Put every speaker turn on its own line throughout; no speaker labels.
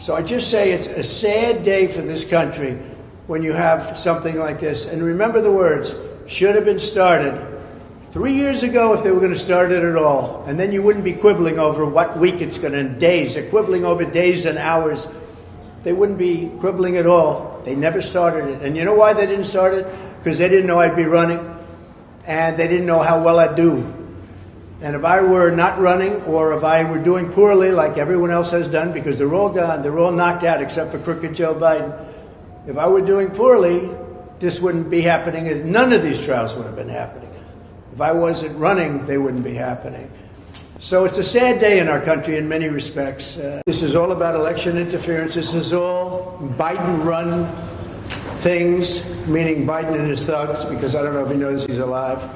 So I just say it's a sad day for this country when you have something like this. And remember the words, should have been started 3 years ago if they were going to start it at all. And then you wouldn't be quibbling over what week it's going to, in days. They're quibbling over days and hours. They wouldn't be quibbling at all. They never started it. And you know why they didn't start it? Because they didn't know I'd be running. And they didn't know how well I'd do. And if I were not running, or if I were doing poorly like everyone else has done, because they're all gone, they're all knocked out except for crooked Joe Biden. If I were doing poorly, this wouldn't be happening. None of these trials would have been happening. If I wasn't running, they wouldn't be happening. So it's a sad day in our country in many respects. This is all about election interference. This is all Biden-run things, meaning Biden and his thugs, because I don't know if he knows he's alive.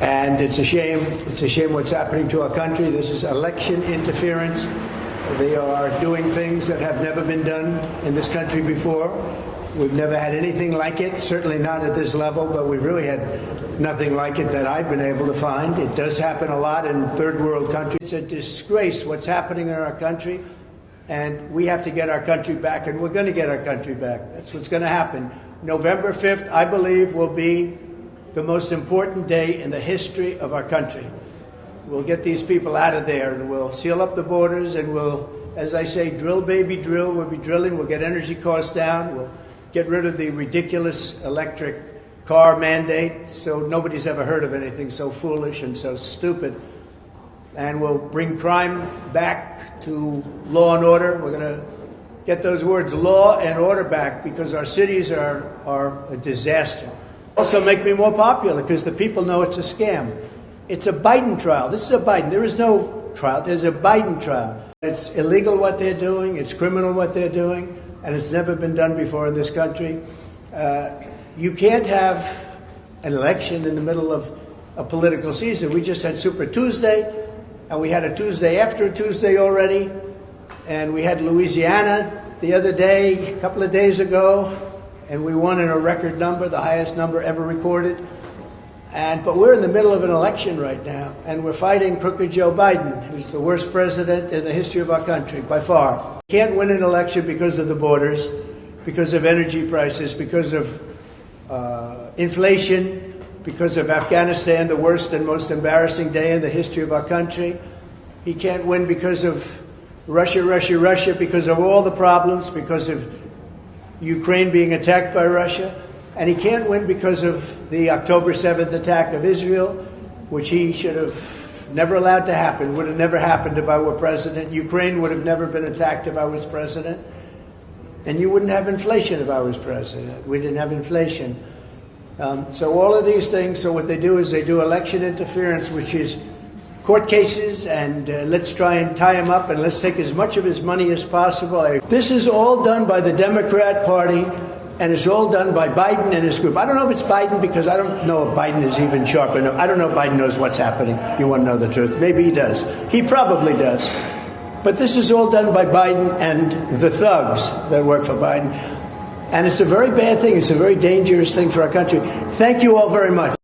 And it's a shame. It's a shame what's happening to our country. This is election interference. They are doing things that have never been done in this country before. We've never had anything like it, certainly not at this level, but we've really had nothing like it that I've been able to find. It does happen a lot in third world countries. It's a disgrace what's happening in our country, and we have to get our country back, and we're going to get our country back. That's what's going to happen. November 5th, I believe, will be the most important day in the history of our country. We'll get these people out of there, and we'll seal up the borders, and we'll, as I say, drill, baby, drill. We'll be drilling. We'll get energy costs down. We'll get rid of the ridiculous electric car mandate, so nobody's ever heard of anything so foolish and so stupid. And we'll bring crime back to law and order. We're going to get those words law and order back, because our cities are a disaster. Also make me more popular, because the people know it's a scam. It's a Biden trial. This is a Biden. There is no trial. There's a Biden trial. It's illegal what they're doing. It's criminal what they're doing. And it's never been done before in this country. You can't have an election in the middle of a political season. We just had Super Tuesday, and we had a Tuesday after a Tuesday already. And we had Louisiana the other day, a couple of days ago. And we won in a record number, the highest number ever recorded. But we're in the middle of an election right now, and we're fighting crooked Joe Biden, who's the worst president in the history of our country, by far. Can't win an election because of the borders, because of energy prices, because of inflation, because of Afghanistan, the worst and most embarrassing day in the history of our country. He can't win because of Russia, because of all the problems, because of Ukraine being attacked by Russia. And he can't win because of the October 7th attack of Israel, which he should have never allowed to happen. Would have never happened if I were president. Ukraine would have never been attacked if I was president. And you wouldn't have inflation if I was president. We didn't have inflation. So all of these things, so what they do is they do election interference, which is court cases, and let's try and tie him up, and let's take as much of his money as possible. This is all done by the Democrat Party, and it's all done by Biden and his group. I don't know if it's Biden, because I don't know if Biden is even sharp enough. I don't know if Biden knows what's happening. You want to know the truth? Maybe he does. He probably does. But this is all done by Biden and the thugs that work for Biden. And it's a very bad thing. It's a very dangerous thing for our country. Thank you all very much.